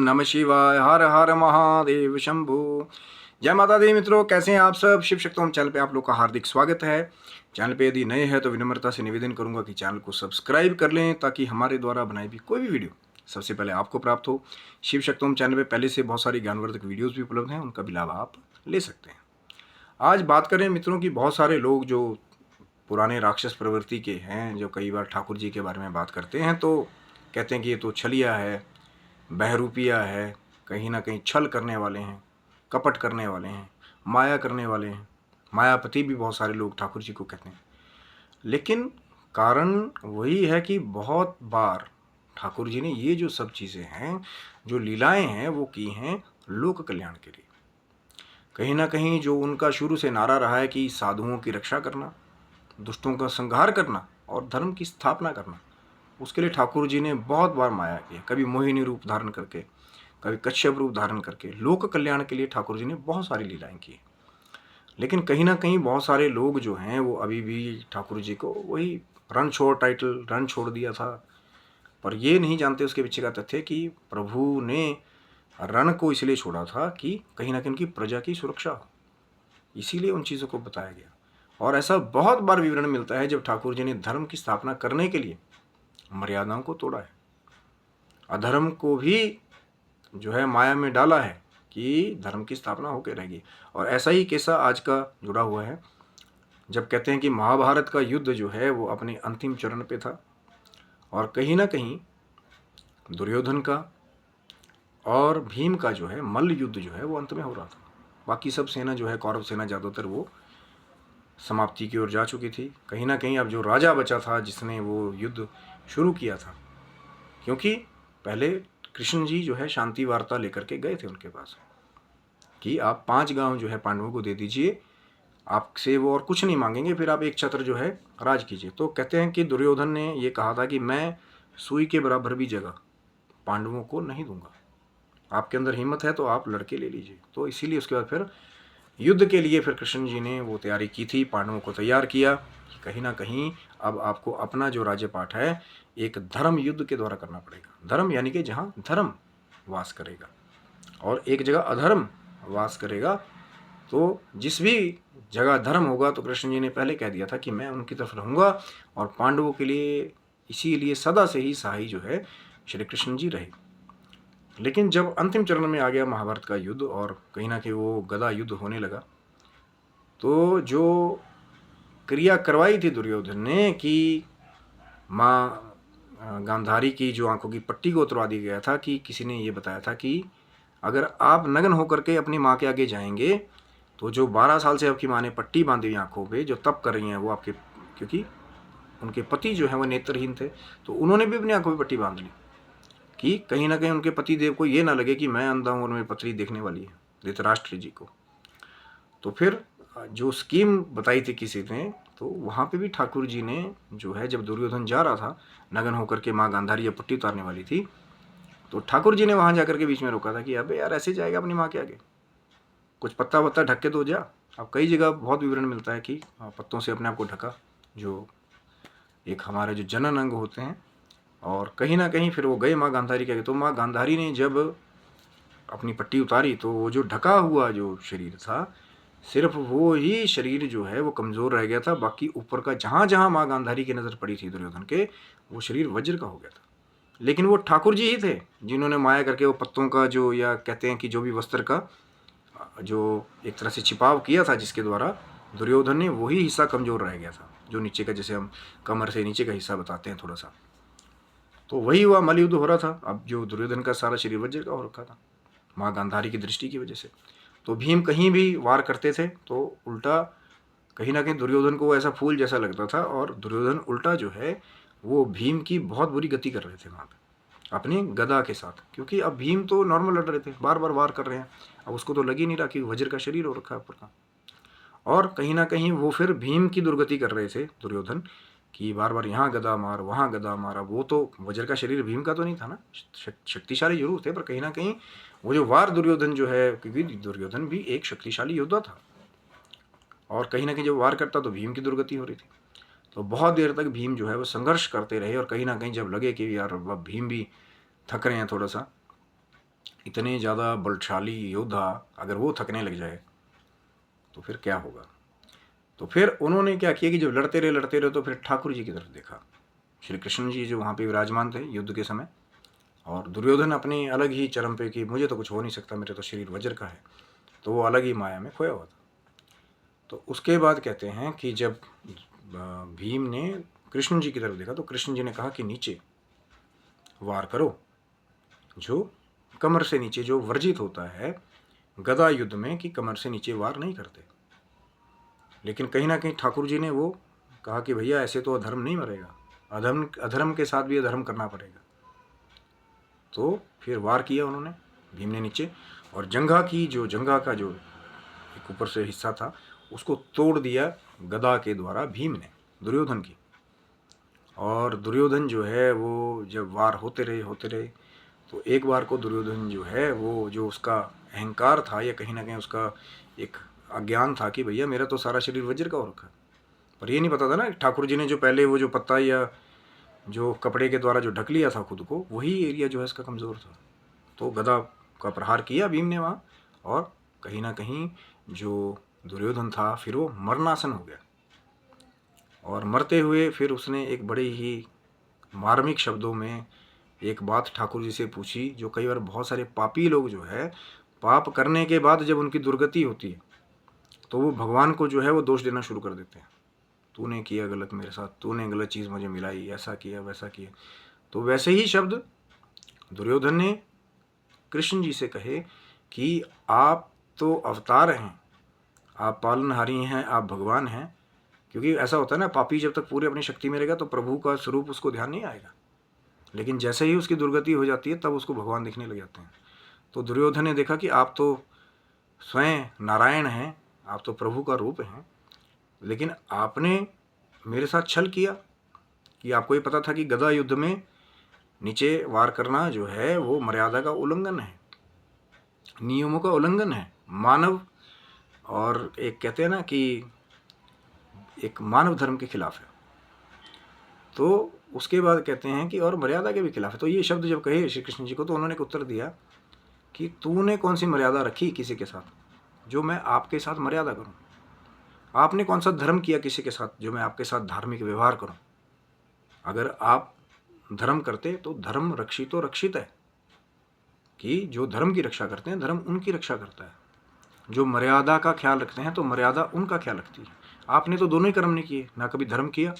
नमः शिवाय। हर हर महादेव शंभु। जय माता दी मित्रों, कैसे हैं आप सब। शिव शक्तोम चैनल पे आप लोग का हार्दिक स्वागत है। चैनल पे यदि नए हैं तो विनम्रता से निवेदन करूंगा कि चैनल को सब्सक्राइब कर लें ताकि हमारे द्वारा बनाई भी कोई भी वीडियो सबसे पहले आपको प्राप्त हो। शिव शक्तोम चैनल पे पहले से बहुत सारी ज्ञानवर्धक वीडियोज़ भी उपलब्ध हैं, उनका भी लाभ आप ले सकते हैं। आज बात करें मित्रों की, बहुत सारे लोग जो पुराने राक्षस प्रवृत्ति के हैं, जो कई बार ठाकुर जी के बारे में बात करते हैं तो कहते हैं कि ये तो छलिया है, बहरूपिया है, कहीं ना कहीं छल करने वाले हैं, कपट करने वाले हैं, माया करने वाले हैं। मायापति भी बहुत सारे लोग ठाकुर जी को कहते हैं। लेकिन कारण वही है कि बहुत बार ठाकुर जी ने ये जो सब चीज़ें हैं, जो लीलाएं हैं, वो की हैं लोक कल्याण के लिए। कहीं ना कहीं जो उनका शुरू से नारा रहा है कि साधुओं की रक्षा करना, दुष्टों का संहार करना और धर्म की स्थापना करना, उसके लिए ठाकुर जी ने बहुत बार माया की। कभी मोहिनी रूप धारण करके, कभी कश्यप रूप धारण करके लोक कल्याण के लिए ठाकुर जी ने बहुत सारी लीलाएं की। लेकिन कहीं ना कहीं बहुत सारे लोग जो हैं वो अभी भी ठाकुर जी को वही रण छोड़ टाइटल, रण छोड़ दिया था, पर ये नहीं जानते उसके पीछे का तथ्य कि प्रभु ने रण को इसलिए छोड़ा था कि कहीं ना कहीं उनकी प्रजा की सुरक्षा हो, इसीलिए उन चीज़ों को बताया गया। और ऐसा बहुत बार विवरण मिलता है जब ठाकुर जी ने धर्म की स्थापना करने के लिए मर्यादाओं को तोड़ा है, अधर्म को भी जो है माया में डाला है कि धर्म की स्थापना होकर रहेगी। और ऐसा ही किस्सा आज का जुड़ा हुआ है, जब कहते हैं कि महाभारत का युद्ध जो है वो अपने अंतिम चरण पे था और कहीं ना कहीं दुर्योधन का और भीम का जो है मल्ल युद्ध जो है वो अंत में हो रहा था। बाकी सब सेना जो है, कौरव सेना ज़्यादातर वो समाप्ति की ओर जा चुकी थी। कहीं ना कहीं अब जो राजा बचा था जिसने वो युद्ध शुरू किया था, क्योंकि पहले कृष्ण जी जो है शांति वार्ता लेकर के गए थे उनके पास कि आप 5 गांव जो है पांडवों को दे दीजिए, आपसे वो और कुछ नहीं मांगेंगे, फिर आप एक छत्र जो है राज कीजिए। तो कहते हैं कि दुर्योधन ने ये कहा था कि मैं सुई के बराबर भी जगह पांडवों को नहीं दूंगा, आपके अंदर हिम्मत है तो आप लड़के ले लीजिए। तो इसीलिए उसके बाद फिर युद्ध के लिए फिर कृष्ण जी ने वो तैयारी की थी, पांडवों को तैयार किया कि कहीं ना कहीं अब आपको अपना जो राज्य पाठ है एक धर्म युद्ध के द्वारा करना पड़ेगा। धर्म यानी कि जहाँ धर्म वास करेगा और एक जगह अधर्म वास करेगा, तो जिस भी जगह धर्म होगा तो कृष्ण जी ने पहले कह दिया था कि मैं उनकी तरफ रहूँगा और पांडवों के लिए इसीलिए सदा से ही सहाय जो है श्री कृष्ण जी रहे। लेकिन जब अंतिम चरण में आ गया महाभारत का युद्ध और कहीं ना कहीं वो गदा युद्ध होने लगा, तो जो क्रिया करवाई थी दुर्योधन ने कि माँ गांधारी की जो आंखों की पट्टी को उतरवा दिया गया था, कि किसी ने ये बताया था कि अगर आप नग्न होकर के अपनी माँ के आगे जाएंगे तो जो 12 साल से आपकी माँ ने पट्टी बांधी हुई आंखों पे जो तप कर रही हैं वो आपके, क्योंकि उनके पति जो है वो नेत्रहीन थे, तो उन्होंने भी अपनी आंखों पे पट्टी बांध ली कि कहीं ना कहीं उनके पति देव को ये ना लगे कि मैं अंधा हूँ और मेरी पत्नी देखने वाली है, धृतराष्ट्र जी को। तो फिर जो स्कीम बताई थी किसी ने, तो वहाँ पे भी ठाकुर जी ने जो है, जब दुर्योधन जा रहा था नगन होकर के, माँ गांधारी जब पट्टी उतारने वाली थी, तो ठाकुर जी ने वहाँ जाकर के बीच में रोका था कि अबे यार ऐसे जाएगा अपनी माँ के आगे, कुछ पत्ता वत्ता ढक के तो जा। अब कई जगह बहुत विवरण मिलता है कि पत्तों से अपने आप को ढका, जो एक हमारे जो जनन अंग होते हैं। और कहीं ना कहीं फिर वो गए माँ गांधारी के आगे, तो माँ गांधारी ने जब अपनी पट्टी उतारी तो वो जो ढका हुआ जो शरीर था, सिर्फ वो ही शरीर जो है वो कमज़ोर रह गया था, बाकी ऊपर का जहाँ जहाँ माँ गांधारी की नज़र पड़ी थी दुर्योधन के, वो शरीर वज्र का हो गया था। लेकिन वो ठाकुर जी ही थे जिन्होंने माया करके वो पत्तों का जो, या कहते हैं कि जो भी वस्त्र का जो एक तरह से छिपाव किया था, जिसके द्वारा दुर्योधन ने वही हिस्सा कमज़ोर रह गया था, जो नीचे का, जैसे हम कमर से नीचे का हिस्सा बताते हैं थोड़ा सा, तो वही हुआ, मल युद्ध हो रहा था। अब जो दुर्योधन का सारा शरीर वज्र का हो रखा था माँ गांधारी की दृष्टि की वजह से। तो भीम कहीं भी वार करते थे तो उल्टा कहीं ना कहीं दुर्योधन को ऐसा फूल जैसा लगता था, और दुर्योधन उल्टा जो है वो भीम की बहुत बुरी गति कर रहे थे वहाँ पे अपनी गदा के साथ, क्योंकि अब भीम तो नॉर्मल लड़ रहे थे, बार बार वार कर रहे हैं, अब उसको तो लग ही नहीं रहा कि वज्र का शरीर हो रखा है ऊपर का। और कहीं ना कहीं वो फिर भीम की दुर्गति कर रहे थे दुर्योधन, कि बार बार यहाँ गदा मार वहाँ गदा मार। अब वो तो वज्र का शरीर भीम का तो नहीं था ना, शक्तिशाली जरूर थे, पर कहीं ना कहीं वो जो वार दुर्योधन जो है, क्योंकि दुर्योधन भी एक शक्तिशाली योद्धा था, और कहीं ना कहीं जब वार करता तो भीम की दुर्गति हो रही थी। तो बहुत देर तक भीम जो है वो संघर्ष करते रहे, और कहीं ना कहीं जब लगे कि यार अब भीम भी थक रहे हैं थोड़ा सा, इतने ज़्यादा बलशाली योद्धा अगर वो थकने लग जाए तो फिर क्या होगा। तो फिर उन्होंने क्या किया कि जब लड़ते रहे तो फिर ठाकुर जी की तरफ देखा। श्री कृष्ण जी जो वहाँ पे विराजमान थे युद्ध के समय, और दुर्योधन अपनी अलग ही चरम पे कि मुझे तो कुछ हो नहीं सकता, मेरे तो शरीर वज्र का है, तो वो अलग ही माया में खोया हुआ था। तो उसके बाद कहते हैं कि जब भीम ने कृष्ण जी की तरफ देखा तो कृष्ण जी ने कहा कि नीचे वार करो, जो कमर से नीचे जो वर्जित होता है गदा युद्ध में कि कमर से नीचे वार नहीं करते। लेकिन कहीं ना कहीं ठाकुर जी ने वो कहा कि भैया ऐसे तो अधर्म नहीं मरेगा, अधर्म के साथ भी अधर्म करना पड़ेगा। तो फिर वार किया उन्होंने, भीम ने नीचे, और जंघा का जो एक ऊपर से हिस्सा था उसको तोड़ दिया गदा के द्वारा भीम ने दुर्योधन की। और दुर्योधन जो है वो जब वार होते रहे तो एक बार को दुर्योधन जो है वो जो उसका अहंकार था या कहीं ना कहीं उसका एक अज्ञान था कि भैया मेरा तो सारा शरीर वज्र का हो रखा है, पर ये नहीं पता था ना ठाकुर जी ने जो पहले वो जो पत्ता या जो कपड़े के द्वारा जो ढक लिया था खुद को, वही एरिया जो है इसका कमज़ोर था। तो गदा का प्रहार किया भीम ने वहाँ, और कहीं ना कहीं जो दुर्योधन था फिर वो मरणासन हो गया। और मरते हुए फिर उसने एक बड़े ही मार्मिक शब्दों में एक बात ठाकुर जी से पूछी, जो कई बार बहुत सारे पापी लोग जो है पाप करने के बाद जब उनकी दुर्गति होती है तो वो भगवान को जो है वो दोष देना शुरू कर देते हैं, तूने किया गलत मेरे साथ, तूने गलत चीज़ मुझे मिलाई, ऐसा किया वैसा किया। तो वैसे ही शब्द दुर्योधन ने कृष्ण जी से कहे कि आप तो अवतार हैं, आप पालनहारी हैं, आप भगवान हैं। क्योंकि ऐसा होता है ना, पापी जब तक पूरी अपनी शक्ति में रहेगा तो प्रभु का स्वरूप उसको ध्यान नहीं आएगा, लेकिन जैसे ही उसकी दुर्गति हो जाती है तब उसको भगवान दिखने लग जाते हैं। तो दुर्योधन ने देखा कि आप तो स्वयं नारायण हैं, आप तो प्रभु का रूप हैं, लेकिन आपने मेरे साथ छल किया कि आपको ये पता था कि गदा युद्ध में नीचे वार करना जो है वो मर्यादा का उल्लंघन है, नियमों का उल्लंघन है, मानव, और एक कहते हैं ना कि एक मानव धर्म के खिलाफ है। तो उसके बाद कहते हैं कि और मर्यादा के भी खिलाफ है। तो ये शब्द जब कहे श्री कृष्ण जी को तो उन्होंने एक उत्तर दिया कि तूने कौन सी मर्यादा रखी किसी के साथ जो मैं आपके साथ मर्यादा करूं? आपने कौन सा धर्म किया किसी के साथ जो मैं आपके साथ धार्मिक व्यवहार करूं? अगर आप धर्म करते तो धर्म रक्षित तो रक्षित है, कि जो धर्म की रक्षा करते हैं धर्म उनकी रक्षा करता है, जो मर्यादा का ख्याल रखते हैं तो मर्यादा उनका ख्याल रखती है। आपने तो दोनों ही कर्म नहीं किए, ना कभी धर्म किया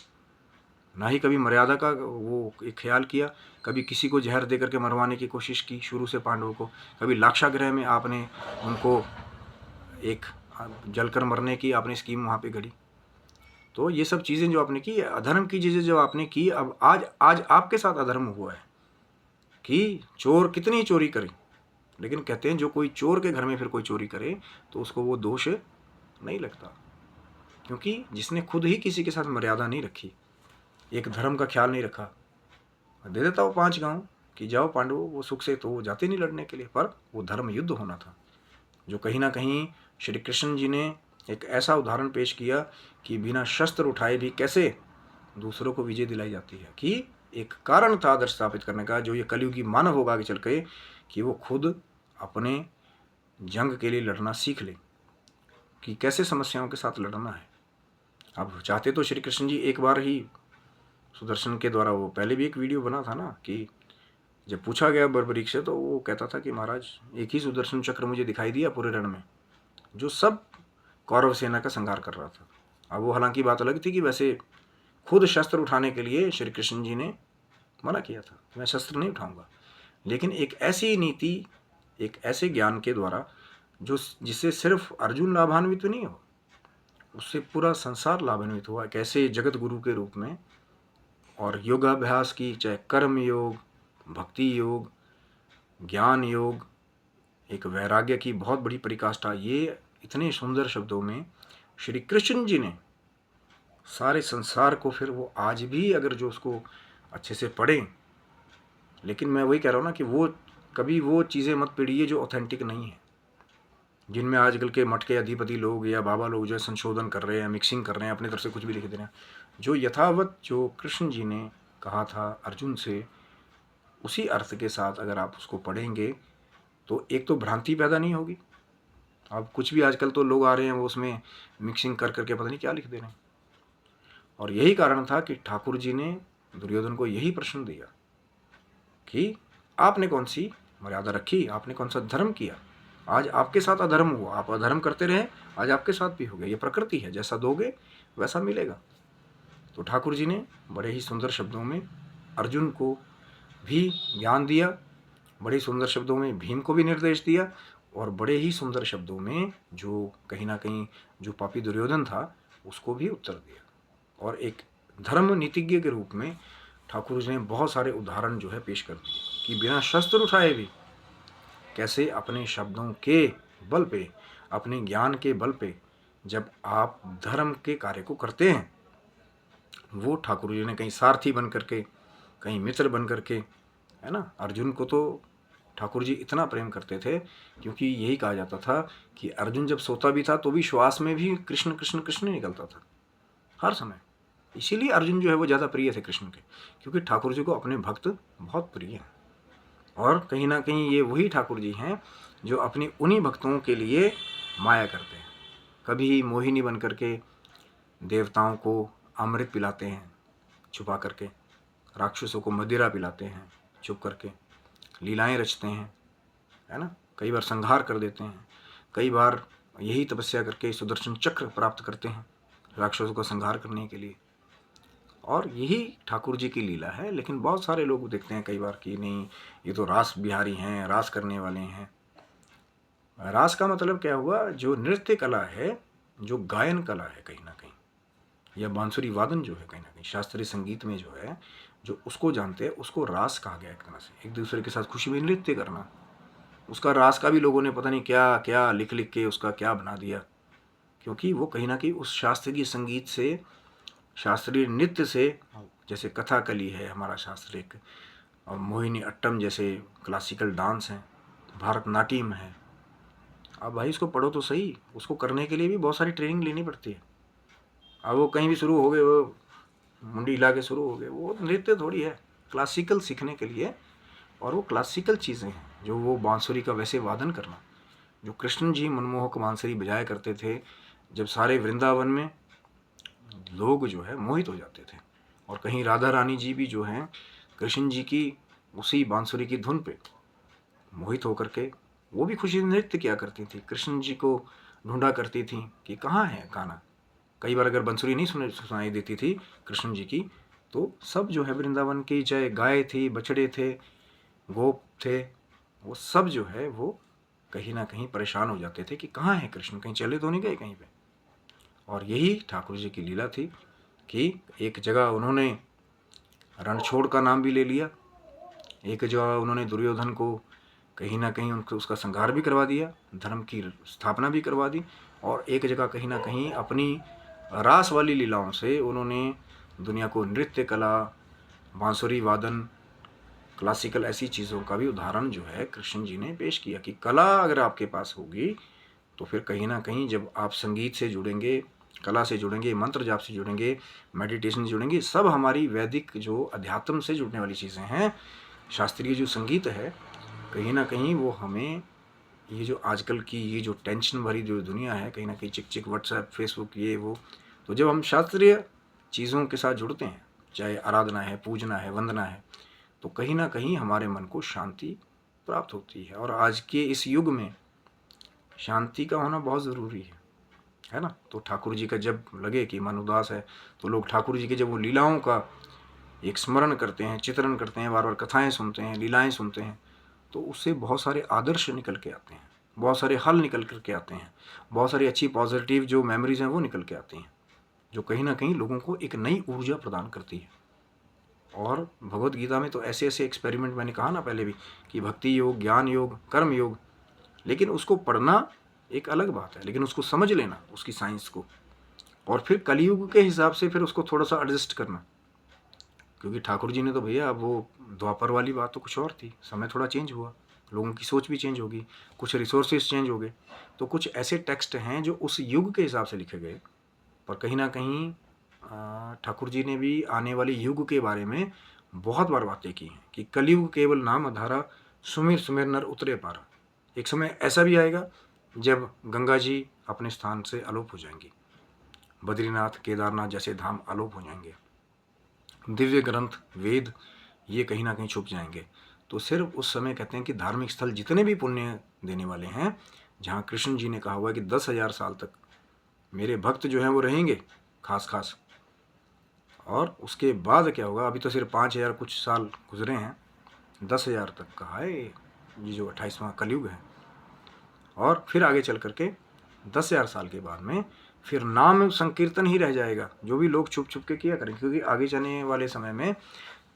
ना ही कभी मर्यादा का वो एक ख्याल किया। कभी किसी को जहर दे करके मरवाने की कोशिश की शुरू से पांडवों को, कभी लाक्षागृह में आपने उनको एक जलकर मरने की आपने स्कीम वहाँ पे घड़ी। तो ये सब चीज़ें जो आपने की, अधर्म की चीज़ें जो आपने की, अब आज आज आपके साथ अधर्म हुआ है कि चोर कितनी चोरी करे, लेकिन कहते हैं जो कोई चोर के घर में फिर कोई चोरी करे तो उसको वो दोष नहीं लगता, क्योंकि जिसने खुद ही किसी के साथ मर्यादा नहीं रखी, एक धर्म का ख्याल नहीं रखा। दे देता वो 5 गांव कि जाओ पांडवों वो सुख से, तो वो जाते नहीं लड़ने के लिए, पर वो धर्म युद्ध होना था, जो कहीं ना कहीं श्री कृष्ण जी ने एक ऐसा उदाहरण पेश किया कि बिना शस्त्र उठाए भी कैसे दूसरों को विजय दिलाई जाती है, कि एक कारण था आदर्श स्थापित करने का, जो ये कलयुगी मानव होगा आगे चल के, कि वो खुद अपने जंग के लिए लड़ना सीख ले, कि कैसे समस्याओं के साथ लड़ना है। अब चाहते तो श्री कृष्ण जी एक बार ही सुदर्शन के द्वारा, वो पहले भी एक वीडियो बना था ना, कि जब पूछा गया बर्बरीक से तो वो कहता था कि महाराज एक ही सुदर्शन चक्र मुझे दिखाई दिया पूरे रण में जो सब कौरव सेना का संहार कर रहा था। अब वो हालांकि बात अलग थी कि वैसे खुद शस्त्र उठाने के लिए श्री कृष्ण जी ने मना किया था, मैं शस्त्र नहीं उठाऊंगा, लेकिन एक ऐसी नीति, एक ऐसे ज्ञान के द्वारा जो जिससे सिर्फ अर्जुन लाभान्वित नहीं हो, उससे पूरा संसार लाभान्वित हुआ, एक ऐसे जगत गुरु के रूप में। और योगाभ्यास की, चाहे कर्म योग, भक्ति योग, ज्ञान योग, एक वैराग्य की बहुत बड़ी परिकाष्ठा, ये इतने सुंदर शब्दों में श्री कृष्ण जी ने सारे संसार को, फिर वो आज भी अगर जो उसको अच्छे से पढ़ें, लेकिन मैं वही कह रहा हूँ ना कि वो कभी वो चीज़ें मत पढ़िए जो ऑथेंटिक नहीं है, जिनमें आजकल के मठ के अधिपति लोग या बाबा लोग जो है संशोधन कर रहे हैं, मिक्सिंग कर रहे हैं, अपनी तरफ से कुछ भी लिख दे रहे हैं। जो यथावत जो कृष्ण जी ने कहा था अर्जुन से, उसी अर्थ के साथ अगर आप उसको पढ़ेंगे तो एक तो भ्रांति पैदा नहीं होगी। अब कुछ भी आजकल तो लोग आ रहे हैं वो उसमें मिक्सिंग कर करके पता नहीं क्या लिख दे रहे हैं। और यही कारण था कि ठाकुर जी ने दुर्योधन को यही प्रश्न दिया कि आपने कौन सी मर्यादा रखी, आपने कौन सा धर्म किया, आज आपके साथ अधर्म हुआ, आप अधर्म करते रहे, आज आपके साथ भी हो गया। ये प्रकृति है, जैसा दोगे वैसा मिलेगा। तो ठाकुर जी ने बड़े ही सुंदर शब्दों में अर्जुन को भी ज्ञान दिया, बड़े सुंदर शब्दों में भीम को भी निर्देश दिया, और बड़े ही सुंदर शब्दों में जो कहीं ना कहीं जो पापी दुर्योधन था उसको भी उत्तर दिया। और एक धर्म नीतिज्ञ के रूप में ठाकुर जी ने बहुत सारे उदाहरण जो है पेश कर दिए कि बिना शस्त्र उठाए भी कैसे अपने शब्दों के बल पे, अपने ज्ञान के बल पे जब आप धर्म के कार्य को करते हैं, वो ठाकुर जी ने कहीं सारथी बन करके, कहीं मित्र बन करके, है ना। अर्जुन को तो ठाकुर जी इतना प्रेम करते थे क्योंकि यही कहा जाता था कि अर्जुन जब सोता भी था तो भी श्वास में भी कृष्ण कृष्ण कृष्ण निकलता था हर समय। इसीलिए अर्जुन जो है वो ज़्यादा प्रिय थे कृष्ण के, क्योंकि ठाकुर जी को अपने भक्त बहुत प्रिय हैं। और कहीं ना कहीं ये वही ठाकुर जी हैं जो अपनी उन्हीं भक्तों के लिए माया करते हैं। कभी मोहिनी बन करके देवताओं को अमृत पिलाते हैं छुपा करके, राक्षसों को मदिरा पिलाते हैं छुप करके, लीलाएं रचते हैं, है ना। कई बार संहार कर देते हैं, कई बार यही तपस्या करके सुदर्शन चक्र प्राप्त करते हैं राक्षसों का संहार करने के लिए। और यही ठाकुर जी की लीला है। लेकिन बहुत सारे लोग देखते हैं कई बार कि नहीं, ये तो रास बिहारी हैं, रास करने वाले हैं। रास का मतलब क्या हुआ, जो नृत्य कला है, जो गायन कला है कहीं ना कहीं, या बांसुरी वादन जो है कहीं ना कहीं शास्त्रीय संगीत में जो है, जो उसको जानते हैं उसको रास कहा गया एक तरह से। एक दूसरे के साथ खुशी में नृत्य करना, उसका रास का भी लोगों ने पता नहीं क्या क्या लिख लिख के उसका क्या बना दिया, क्योंकि वो कहीं ना कहीं उस शास्त्रीय संगीत से, शास्त्रीय नृत्य से, जैसे कथाकली है हमारा शास्त्र एक, और मोहिनी अट्टम जैसे क्लासिकल डांस हैं, भारतनाट्यम है। अब भाई इसको पढ़ो तो सही, उसको करने के लिए भी बहुत सारी ट्रेनिंग लेनी पड़ती है। अब वो कहीं भी शुरू हो गए, वो मुंडी हिला के शुरू हो गए, वो नृत्य थोड़ी है। क्लासिकल सीखने के लिए, और वो क्लासिकल चीज़ें हैं, जो वो बांसुरी का वैसे वादन करना, जो कृष्ण जी मनमोहक बांसुरी बजाया करते थे, जब सारे वृंदावन में लोग जो है मोहित हो जाते थे। और कहीं राधा रानी जी भी जो हैं कृष्ण जी की उसी बांसुरी की धुन पे मोहित होकर के वो भी खुशी नृत्य किया करती थी, कृष्ण जी को ढूंढा करती थी कि कहाँ है गाना। कई बार अगर बंसुरी नहीं सुनाई देती थी कृष्ण जी की, तो सब जो है वृंदावन की, चाहे गाय थी, बछड़े थे, गोप थे, वो सब जो है वो कहीं ना कहीं परेशान हो जाते थे कि कहाँ है कृष्ण, कहीं चले तो नहीं गए कहीं पे। और यही ठाकुर जी की लीला थी कि एक जगह उन्होंने रणछोड़ का नाम भी ले लिया, एक जगह उन्होंने दुर्योधन को कहीं ना कहीं उनको उसका संहार भी करवा दिया, धर्म की स्थापना भी करवा दी, और एक जगह कहीं ना कहीं अपनी रास वाली लीलाओं से उन्होंने दुनिया को नृत्य कला, बांसुरी वादन, क्लासिकल ऐसी चीज़ों का भी उदाहरण जो है कृष्ण जी ने पेश किया कि कला अगर आपके पास होगी तो फिर कहीं ना कहीं जब आप संगीत से जुड़ेंगे, कला से जुड़ेंगे, मंत्र जाप से जुड़ेंगे, मेडिटेशन से जुड़ेंगे, सब हमारी वैदिक जो अध्यात्म से जुड़ने वाली चीज़ें हैं। शास्त्रीय जो संगीत है कहीं ना कहीं वो हमें, ये जो आजकल की ये जो टेंशन भरी जो दुनिया है, कहीं ना कहीं चिक चिक व्हाट्सएप फेसबुक ये वो, तो जब हम शास्त्रीय चीज़ों के साथ जुड़ते हैं, चाहे आराधना है, पूजना है, वंदना है, तो कहीं ना कहीं हमारे मन को शांति प्राप्त होती है। और आज के इस युग में शांति का होना बहुत ज़रूरी है ना। तो ठाकुर जी का जब लगे कि मन उदास है, तो लोग ठाकुर जी के जब वो लीलाओं का एक स्मरण करते हैं, चित्रण करते हैं, बार बार कथाएं सुनते हैं, लीलाएं सुनते हैं, तो उससे बहुत सारे आदर्श निकल के आते हैं, बहुत सारे हल निकल कर के आते हैं, बहुत सारी अच्छी पॉजिटिव जो मेमोरीज हैं वो निकल के आती हैं, जो कहीं ना कहीं लोगों को एक नई ऊर्जा प्रदान करती है। और भगवत गीता में तो ऐसे ऐसे एक्सपेरिमेंट, मैंने कहा ना पहले भी, कि भक्ति योग, ज्ञान योग, कर्म योग, लेकिन उसको पढ़ना एक अलग बात है, लेकिन उसको समझ लेना उसकी साइंस को, और फिर कलयुग के हिसाब से फिर उसको थोड़ा सा एडजस्ट करना। क्योंकि ठाकुर जी ने तो भैया, अब वो द्वापर वाली बात तो कुछ और थी, समय थोड़ा चेंज हुआ, लोगों की सोच भी चेंज होगी, कुछ रिसोर्सेज चेंज हो गए, तो कुछ ऐसे टेक्स्ट हैं जो उस युग के हिसाब से लिखे गए। पर कहीं ना कहीं ठाकुर जी ने भी आने वाले युग के बारे में बहुत बार बातें की हैं कि कलयुग केवल नाम अधारा, सुमिर सुमिर नर उतरे पारा। एक समय ऐसा भी आएगा जब गंगा जी अपने स्थान से अलोप हो जाएंगी, बद्रीनाथ केदारनाथ जैसे धाम अलोप हो जाएंगे, दिव्य ग्रंथ वेद ये कहीं ना कहीं छुप जाएंगे। तो सिर्फ उस समय कहते हैं कि धार्मिक स्थल जितने भी पुण्य देने वाले हैं, जहाँ कृष्ण जी ने कहा हुआ है कि 10,000 साल तक मेरे भक्त जो हैं वो रहेंगे खास खास, और उसके बाद क्या होगा, अभी तो सिर्फ 5,000 कुछ साल गुजरे हैं, 10,000 तक कहा है ये जो 28वां कलयुग है। और फिर आगे चल करके 10,000 साल के बाद में फिर नाम संकीर्तन ही रह जाएगा, जो भी लोग छुप छुप के किया करेंगे, क्योंकि आगे चलने वाले समय में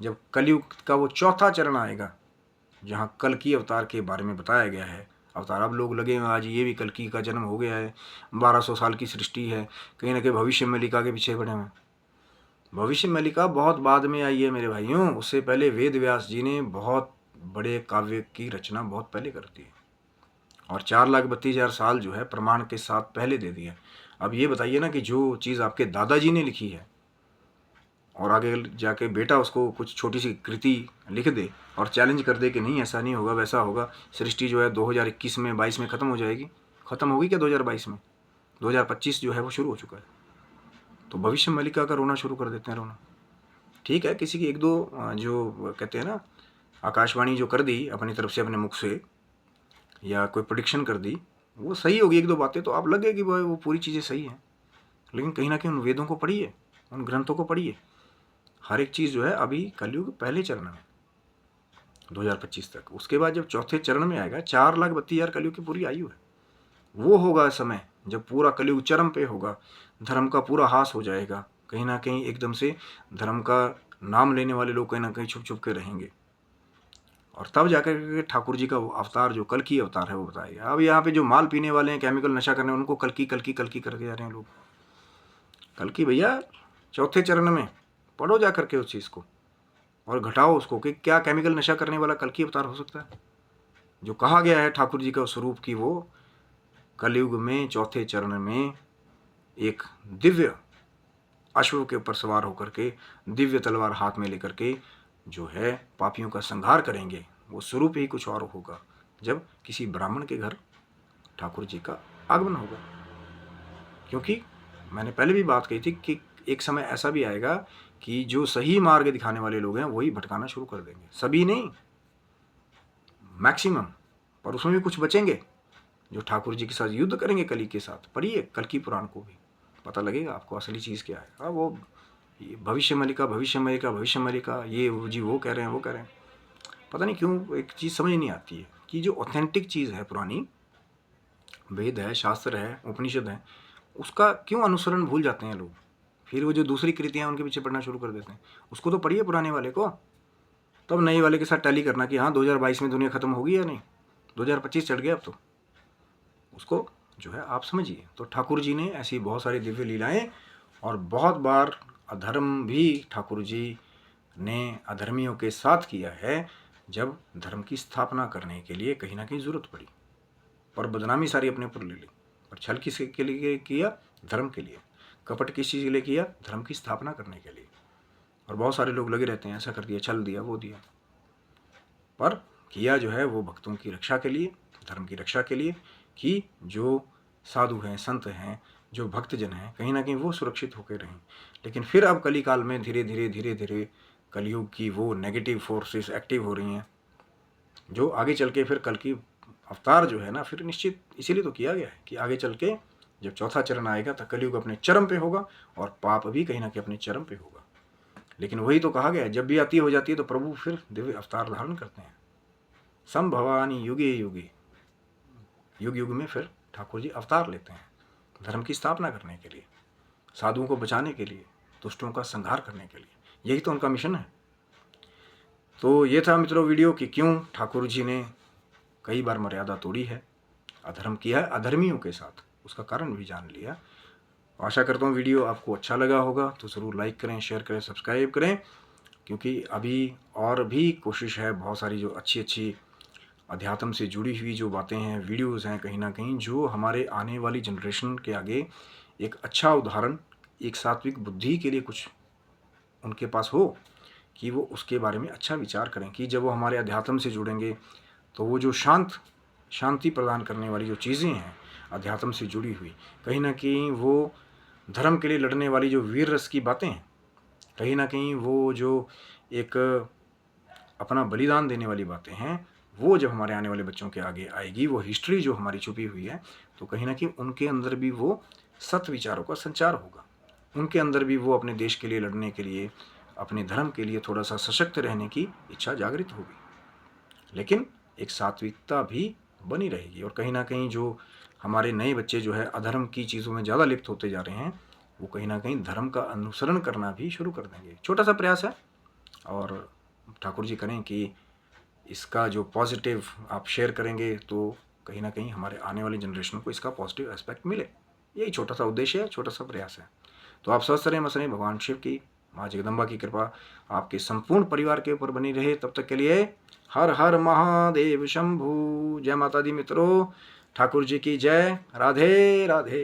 जब कलयुग का वो चौथा चरण आएगा, जहाँ कल्कि अवतार के बारे में बताया गया है अवतार, अब लोग लगे हुए आज ये भी कल्कि का जन्म हो गया है, 1200 साल की सृष्टि है, कहीं ना कहीं भविष्य मलिका के पीछे पड़े हुए। भविष्य मलिका बहुत बाद में आई है मेरे भाइयों, उससे पहले वेद व्यास जी ने बहुत बड़े काव्य की रचना बहुत पहले कर दी है, और 4,32,000 साल जो है प्रमाण के साथ पहले दे दिया। अब ये बताइए ना कि जो चीज़ आपके दादाजी ने लिखी है और आगे जाके बेटा उसको कुछ छोटी सी कृति लिख दे और चैलेंज कर दे कि नहीं ऐसा नहीं होगा वैसा होगा, सृष्टि जो है 2021 में 22 में ख़त्म हो जाएगी, ख़त्म होगी क्या 2022 में, 2025 जो है वो शुरू हो चुका है। तो भविष्य मलिका का रोना शुरू कर देते हैं रोना। ठीक है, किसी की एक दो जो कहते हैं ना आकाशवाणी जो कर दी अपनी तरफ से अपने मुख से, या कोई प्रोडिक्शन कर दी, वो सही होगी एक दो बातें तो आप लगे कि वो पूरी चीज़ें सही हैं, लेकिन कहीं ना कहीं उन वेदों को पढ़िए, उन ग्रंथों को पढ़िए। हर एक चीज़ जो है अभी कलयुग पहले चरण में 2025 तक, उसके बाद जब चौथे चरण में आएगा 4,32,000 कलयुग की पूरी आयु है, वो होगा समय जब पूरा कलयुग चरम पे होगा, धर्म का पूरा हास हो जाएगा, कहीं ना कहीं एकदम से धर्म का नाम लेने वाले लोग कहीं ना कहीं छुप छुप के रहेंगे, और तब जाकर के ठाकुर जी का वो अवतार जो कल की अवतार है वो बताएगा। अब यहाँ पे जो माल पीने वाले हैं, केमिकल नशा करने, उनको कल की करके जा रहे हैं लोग। कल की भैया चौथे चरण में पढ़ो जा करके उस चीज़ को और घटाओ उसको कि क्या केमिकल नशा करने वाला कल की अवतार हो सकता है। जो कहा गया है ठाकुर जी का स्वरूप की वो कलयुग में चौथे चरण में एक दिव्य अश्व के ऊपर सवार होकर के दिव्य तलवार हाथ में लेकर के जो है पापियों का संहार करेंगे, वो स्वरूप ही कुछ और होगा जब किसी ब्राह्मण के घर ठाकुर जी का आगमन होगा। क्योंकि मैंने पहले भी बात कही थी कि एक समय ऐसा भी आएगा कि जो सही मार्ग दिखाने वाले लोग हैं वही भटकाना शुरू कर देंगे, सभी नहीं मैक्सिमम, पर उसमें भी कुछ बचेंगे जो ठाकुर जी के साथ युद्ध करेंगे कली के साथ। पढ़िए कल की पुराण को भी पता लगेगा आपको असली चीज़ क्या है। हाँ वो भविष्य मलिका ये जी वो कह रहे हैं वो कह रहे हैं, पता नहीं क्यों एक चीज़ समझ नहीं आती है कि जो ऑथेंटिक चीज़ है पुरानी, वेद है शास्त्र है उपनिषद है, उसका क्यों अनुसरण भूल जाते हैं लोग, फिर वो जो दूसरी कृतियाँ उनके पीछे पढ़ना शुरू कर देते हैं। उसको तो पढ़िए पुराने वाले को, तब नए वाले के साथ टैली करना कि हाँ 2022 में दुनिया ख़त्म होगी या नहीं, 2025 चढ़ गया अब तो, उसको जो है आप समझिए। तो ठाकुर जी ने ऐसी बहुत सारी दिव्य लीलाएं, और बहुत बार अधर्म भी ठाकुर जी ने अधर्मियों के साथ किया है, जब धर्म की स्थापना करने के लिए कहीं ना कहीं ज़रूरत पड़ी, पर बदनामी सारी अपने ऊपर ले ली। पर छल किसके लिए किया, धर्म के लिए। कपट किस चीज़ के लिए किया, धर्म की स्थापना करने के लिए। और बहुत सारे लोग लगे रहते हैं ऐसा कर दिया, छल दिया, वो दिया, पर किया जो है वो भक्तों की रक्षा के लिए, धर्म की रक्षा के लिए, कि जो साधु हैं संत हैं जो भक्तजन हैं कहीं ना कहीं वो सुरक्षित होकर रहें। लेकिन फिर अब कली काल में धीरे धीरे कलयुग की वो नेगेटिव फोर्सेस एक्टिव हो रही हैं, जो आगे चल के फिर कल की अवतार जो है ना फिर निश्चित इसीलिए तो किया गया है कि आगे चल के जब चौथा चरण आएगा तो कलयुग अपने चरम पे होगा और पाप भी कहीं ना कहीं अपने चरम पे होगा। लेकिन वही तो कहा गया है, जब भी अति हो जाती है तो प्रभु फिर दिव्य अवतार धारण करते हैं। संभवानी युगे युगे, युग युग में फिर ठाकुर जी अवतार लेते हैं धर्म की स्थापना करने के लिए, साधुओं को बचाने के लिए, दुष्टों का संहार करने के लिए, यही तो उनका मिशन है। तो ये था मित्रों वीडियो कि क्यों ठाकुर जी ने कई बार मर्यादा तोड़ी है, अधर्म किया है अधर्मियों के साथ, उसका कारण भी जान लिया। आशा करता हूँ वीडियो आपको अच्छा लगा होगा, तो ज़रूर लाइक करें, शेयर करें, सब्सक्राइब करें, क्योंकि अभी और भी कोशिश है, बहुत सारी जो अच्छी अच्छी अध्यात्म से जुड़ी हुई जो बातें हैं, वीडियोज़ हैं, कहीं ना कहीं जो हमारे आने वाली जनरेशन के आगे एक अच्छा उदाहरण, एक सात्विक बुद्धि के लिए कुछ उनके पास हो, कि वो उसके बारे में अच्छा विचार करें, कि जब वो हमारे अध्यात्म से जुड़ेंगे तो वो जो शांत शांति प्रदान करने वाली जो चीज़ें हैं अध्यात्म से जुड़ी हुई, कहीं ना कहीं वो धर्म के लिए लड़ने वाली जो वीर रस की बातें हैं, कहीं ना कहीं वो जो एक अपना बलिदान देने वाली बातें हैं, वो जब हमारे आने वाले बच्चों के आगे आएगी, वो हिस्ट्री जो हमारी छुपी हुई है, तो कहीं ना कहीं उनके अंदर भी वो सत्य विचारों का संचार होगा, उनके अंदर भी वो अपने देश के लिए लड़ने के लिए, अपने धर्म के लिए थोड़ा सा सशक्त रहने की इच्छा जागृत होगी। लेकिन एक सात्विकता भी बनी रहेगी, और कहीं ना कहीं जो हमारे नए बच्चे जो है अधर्म की चीज़ों में ज़्यादा लिप्त होते जा रहे हैं, वो कहीं ना कहीं धर्म का अनुसरण करना भी शुरू कर देंगे। छोटा सा प्रयास है, और ठाकुर जी करें कि इसका जो पॉजिटिव आप शेयर करेंगे तो कहीं ना कहीं हमारे आने वाली जनरेशन को इसका पॉजिटिव एस्पेक्ट मिले। यही छोटा सा उद्देश्य है, छोटा सा प्रयास है। तो आप स्वस्थ रहें, मस्त रहें, भगवान शिव की, माँ जगदम्बा की कृपा आपके संपूर्ण परिवार के ऊपर बनी रहे। तब तक के लिए हर हर महादेव शंभू। जय माता दी मित्रों, ठाकुर जी की जय। राधे राधे।